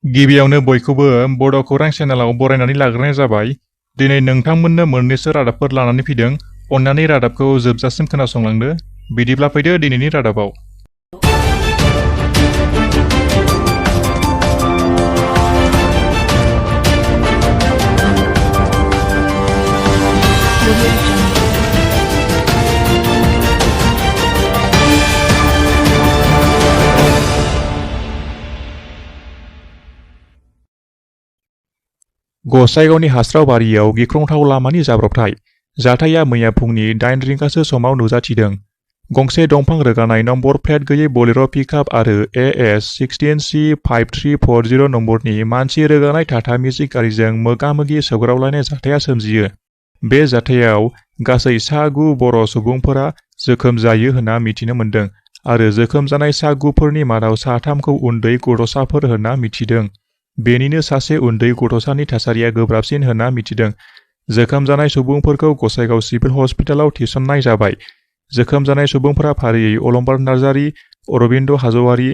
गिबियावनो बयखौबो बड' खौरां चेनेलाव बरायनानै लाग्रोनाय जाबाय। दिनै नोंथांमोननो मोननैसो रादाबफोर लानानै फैदों। अन्नानै रादाबखौ जोबजासिम खोनासंलांदो। बिदिब्ला फैदो दिनैनि रादाबाव। गसाइगावनि हास्रावबारियाव गिख्रंथाव लामानि जाब्रबथाय। जाथाया मैया फुंनि 8 रिंगासो समाव नुजाथिदों। गंसे दंफां रोगानाय नम्बर प्लेट गैयै बोलेर' पिकआप आरो AS 16C5340 नम्बरनि मानसि रोगानाय टाटा मेजिक गारिजों मोगा-मोगि सौग्रावलायनाय जाथाया सोमजियो। बे जाथायाव गासै सा-9 बर' सुबुंफोरा जोखोम जायो होनना मिथिनो मोन्दों आरो जोखोम जानाय सा-9फोरनि मादाव सा-3खौ उन्दै गथ'साफोर होनना मिथिदों। बेनिनो सासे उन्दै गथ'सानि थासारिया गोब्राबसिन होनना मिथिदों। जोखोम जानाय सुबुंफोरखौ गसाइगाव सिभिल हस्पिटालाव थिसननाय जाबाय। जोखोम जानाय सुबुंफोरा फारियै अलंबार नार्जारि, अरबिन्द हाज'वारि,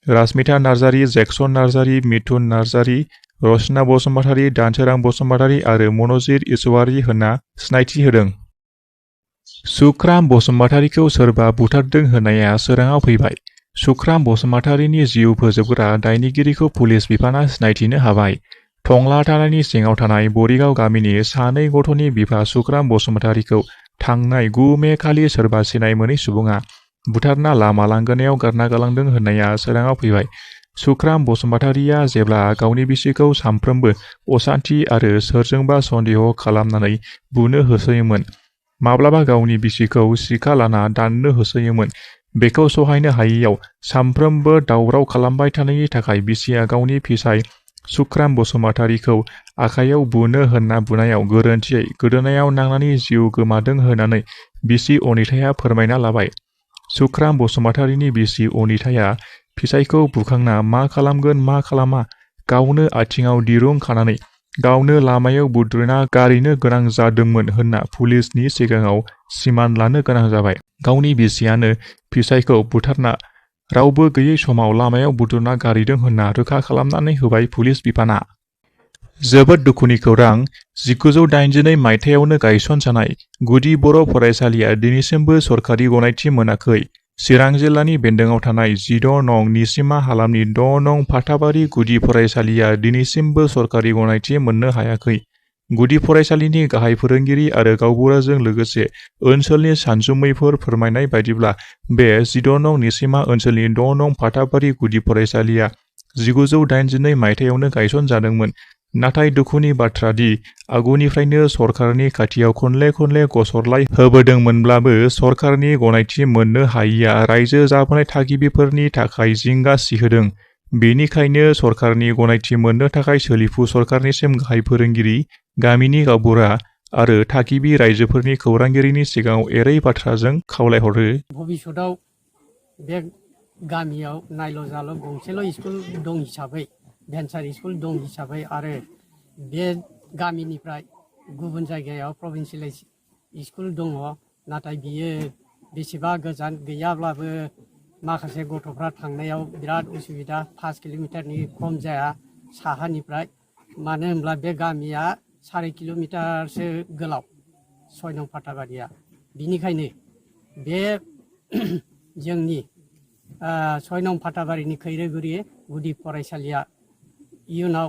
राजमिता नार्जारि, जेक्सन नार्जारि, मिथुन नार्जारि, रसना बसुमतारि, दानसोरां बसुमतारि आरो मनजित इसवारि होनना सिनायथि होदों। सुख्राम बसुमतारिखौ सोरबा बुथारदों होननाया सोराङाव फैबाय। सुख्राम बसुमतारिनि जिउ फोजोबग्रा दायनिगिरिखौ पुलिस बिफाना सिनायथिनो हाबाय। टंला थानायनि सिङाव थानाय बरिगाव गामिनि सानै गथ'नि बिफा सुख्राम बसुमतारिखौ थांनाय 9 मे खालि सोरबा सिनाय मोनै सुबुङा बुथारना लामा लांगोनायाव गारना गालांदों होननाया सोराङाव फैबाय। सुख्राम बसुमतारिया जेब्ला गावनि बिसिखौ सानफ्रोमबो असान्थि आरो सोरजोंबा सन्देह खालामनानै बुनो होसोयोमोन, माब्लाबा गावनि बिसिखौ सिखा लाना दाननो होसोयोमोन। बेखौ सहायनो हायैयाव सानफ्रोमबो दावराव खालामबाय थानायनि थाखाय बिसिया गावनि फिसाय सुख्राम बसुमतारिखौ आखाइयाव बुनो होनना बुनायाव गोरोन्थियै गोदोनायाव नांनानै जिउ गोमादों होननानै बिसि अनिताया फोरमायना लाबाय। सुख्राम बसुमतारिनि बिसि अनिताया फिसायखौ बुखांना मा खालामगोन मा खालामा गावनो आथिङाव दिरुं खानानै गावनो लामायाव बुद्रुना गारहैनो गोनां जादोंमोन होनना पुलिसनि सिगाङाव सिमान लानो गोनां जाबाय। गावनि बिसियानो फिसायखौ बुथारना रावबो गैयै समाव लामायाव बुद्रुना गारहैदों होनना रोखा खालामनानै होबाय पुलिस बिफाना। जोबोद दुखुनि खौरां। 1982 मायथाइयावनो गायसनजानाय गुदि बर' फरायसालिया दिनैसिमबो सरखारि गनायथि मोनाखै। चिरां जिल्लानि बेन्दोङाव थानाय 14 नं निसिमा हालामनि 6 नं फाथाबारि गुदि फरायसालिया दिनैसिमबो सरखारि गनायथि मोननो हायाखै। गुदि फरायसालिनि गाहाय फोरोंगिरि आरो गावबुराजों लोगोसे ओनसोलनि सानसुमैफोर फोरमायनाय बायदिब्ला बे 14 नं निसिमा ओनसोलनि 6 नं फाथाबारि गुदि फरायसालिया 1982 मायथाइयावनो गायसनजादोंमोन। नाथाय दुखुनि बाथ्रा दि आगुनिफ्रायनो सरखारनि खाथियाव खनले खनले गसरलाय होबोदोंमोनब्लाबो सरखारनि गनायथि मोननो हायैया रायजो जाबोनाय थागिबिफोरनि थाखाय जिंगा सिहोदों। बेनिखायनो सरखारनि गनायथि मोननो थाखाय सोलिफु सरखारनिसिम गाहाय फोरोंगिरि, गामिनि गावबुरा आरो थागिबि रायजोफोरनि खौरांगिरिनि सिगाङाव एरै बाथ्राजों खावलायहरो। भबिष्यतआव बे गामियाव नायल' जाल' गंसेल' स्कुल दं हिसाबै, भेन्सार स्कुल दं हिसाबै आरो बे गामिनिफ्राय गुबुन जायगायाव प्रभिन्सियेलाइज स्कुल दङ, नाथाय बियो बेसेबा गोजान गैयाब्लाबो माखासे गथ'फ्रा थांनायाव बिराद उसुबिदा। 5 किल'मिटारनि खम जाया साहानिफ्राय। मानो होनब्ला बे गामिया 4 किल'मिटारसो गोलाव 6 नं फाथाबारिया। बिनिखायनो बे जोंनि 6 नं फाथाबारिनि खैरोगुरि गुदि फरायसालिया इयुनाव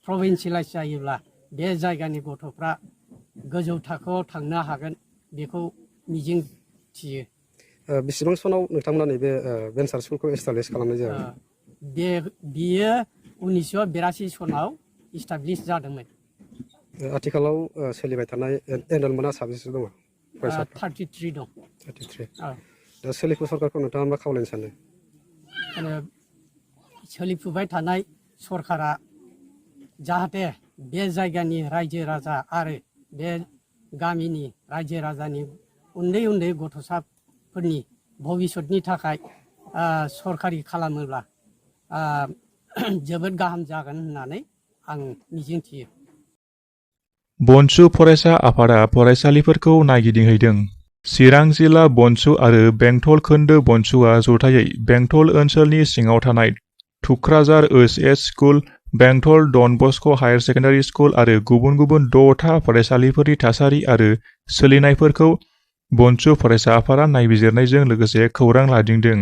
प्रभिन्सियेलाइज जायोब्ला बे जायगानि गथ'फ्रा गोजौ थाखोआव थांनो हागोन बेखौ मिजिं थियो। बेसेबां सनाव नोंथांमोना नैबे भेन्सार स्कुलखौ एस्टाब्लिस खालामनाय जाबाय? बियो 1982 सनाव इस्टाब्लिस जादोंमोन। आथिखालाव सोलिबाय थानाय एनरलमेन्टआ साबेसे दङ? 33 दं। 33। दा सोलिफु सरकारखौ नोंथाङा मा खावलायनो सानो? सोलिफुबाय थानाय सरकारा जाहाथे बे जायगानि रायजो राजा आरो बे गामिनि रायजो राजानि उन्दै उन्दै गथ'साफोरनि भबिष्यतनि थाखाय सरकारि खालामोब्ला जोबोद गाहाम जागोन होननानै आं मिजिंथियो। बनसु फरायसा आफादा फरायसालिफोरखौ नायगिदिंहैदों। चिरां जिल्ला बनसु आरो बेंटल खोन्दो बनसुआ जथायै बेंटल ओनसोलनि सिङाव थानाय थुक्राझार OS स्कुल, बेंटल Don Bosco' higher secondary school आरो गुबुन गुबुन 6था फरायसालिफोरनि थासारि आरो सोलिनायफोरखौ बनसु फरायसा आफादा नायबिजिरनायजों लोगोसे खौरां लादिंदों।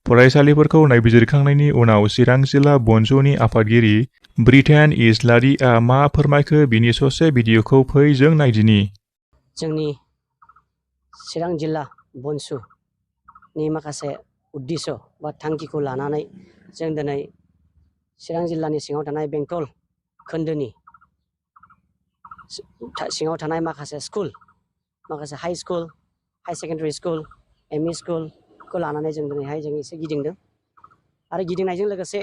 फरायसालिफोरखौ नायबिजिरखांनायनि उनाव चिरां जिल्ला बनसुनि आफादगिरि ब्रिटेन इस्लारिआ मा फोरमायखो बिनि ससे भिडिअखौ फै जों नायदिनि। जोंनि चिरां जिल्ला बनसुनि माखासे उद्देश्य बा थांखिखौ लानानै जों दिनै चिरां जिल्लानि सिङाव थानाय बेंटल खोन्दोनि सिङाव थानाय माखासे स्कुल, माखासे high school, high secondary school, ME स्कुलखौ लानानै जों दिनैहाय जों एसे गिदिंदों आरो गिदिंनायजों लोगोसे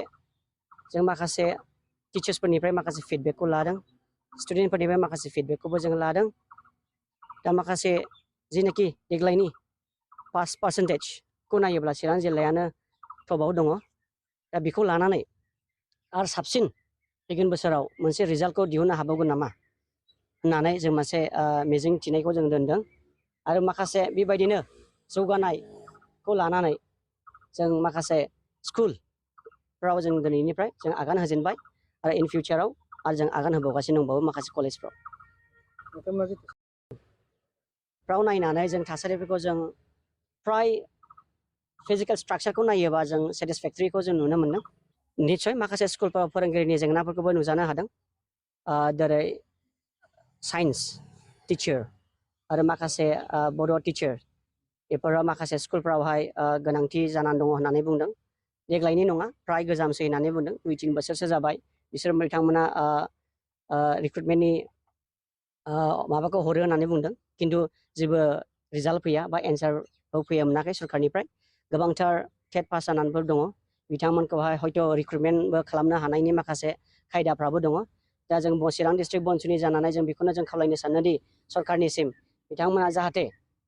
जों माखासे टिचार्सफोरनिफ्राय माखासे फिडबेकखौ लादों, स्टुडेन्टफोरनिफ्राय माखासे फिडबेकखौबो जों लादों। दा माखासे जिनाखि देग्लायनि पास पार्सेन्टेजखौ नायोब्ला चिरां जिल्लायानो टपाव दङ। दा बेखौ लानानै आरो साबसिन फैगोन बोसोराव मोनसे रिजाल्टखौ दिहुननो हाबावगोन नामा होननानै जों मोनसे मिजिं थिनायखौ जों दोनदों आरो माखासे बेबायदिनो जौगानायखौ लानानै जों माखासे स्कुलफ्राव जों दिनैनिफ्राय जों आगान होजेनबाय आरो इन फिउचाराव आरो जों आगान होबावगासिनो दंबावो माखासे कलेजफ्राव नायनानै जों थासारिफोरखौ जों फ्राय फिजिकेल स्ट्राक्चारखौ नायोबा जों सेटिसफेक्टरिखौ जों नुनो मोनदों। निस्सय माखासे स्कुलफोराव फोरोंगिरिनि जेंनाफोरखौबो नुजानो हादों, जेरै साइन्स टिचार आरो माखासे बड' टिचार बेफोराव माखासे स्कुलफ्रावहाय गोनांथि जानानै दङ होननानै बुंदों। देग्लायनि नङा, फ्राय गोजामसै होननानै बुंदों। 2-3 बोसोरसो जाबाय बिसोर बिथांमोना रिक्रुटमेन्टनि माबाखौ हरो होननानै बुंदों, खिन्थु जेबो रिजाल्ट फैया बा एन्सारबो फैया मोनाखै सरकारनिफ्राय। गोबांथार टेट पास जानानैफोर दङ, बिथांमोनखौहाय हयथ' रिक्रुटमेन्टबो खालामनो हानायनि माखासे खायदाफ्राबो दङ। दा जों चिरां डिस्ट्रिक्ट बनसुनि जानानै जों बेखौनो जों खावलायनो सानोदि सरकारनिसिम बिथांमोना जाहाथे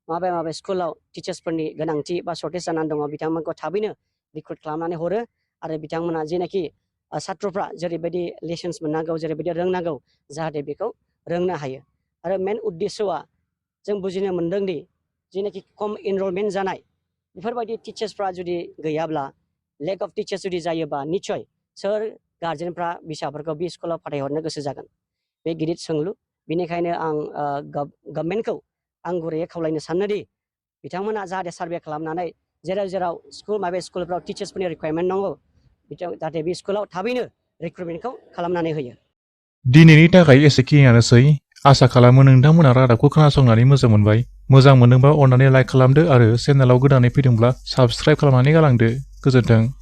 माबे स्कुलाव टिचार्सफोरनि गोनांथि बा सर्टेज जानानै दङ बिथांमोनखौ थाबैनो रिक्रुट खालामनानै हरो आरो बिथांमोना जेनाखि सात्रफ्रा जेरैबायदि लेसन्स मोननांगौ, जेरैबायदि रोंनांगौ, जाहाथे बेखौ रोंनो हायो। आरो मेन उद्देश्यआ जों बुजिनो मोन्दोंदि जेनाखि खम इनरलमेन्ट जानाय बेफोरबायदि टिचार्सफ्रा जुदि गैयाब्ला, लेक अफ टिचार्स जुदि जायोबा निस्सय सोर गार्जेनफ्रा फिसाफोरखौ बे स्कुलाव फाथायहरनो गोसो जागोन, बे गिदिर सोंलु। बेनिखायनो आं गभर्नमेन्टखौ आं गुरैयै खावलायनो सानोदि बिथांमोना जाहाथे सार्भे खालामनानै जेराव जेराव माबे स्कुलफ्राव टिचार्सफोरनि रिक्वायरमेन्ट दङ जाहाथे बे स्कुलाव थाबैनो रिक्रुटमेन्टखौ खालामनानै होयो। दिनैनि थाखाय एसेखिनियानोसै। आसा खालामो नोंथांमोना रादाबखौ खोनासंनानै मोजां मोनबाय। मोजां मोनदोंबा अन्नानै लाइक खालामदो आरो चेनेलाव गोदानै फैदोंब्ला साबस्क्राइब खालामनानै गालांदो। गोजोन्थों।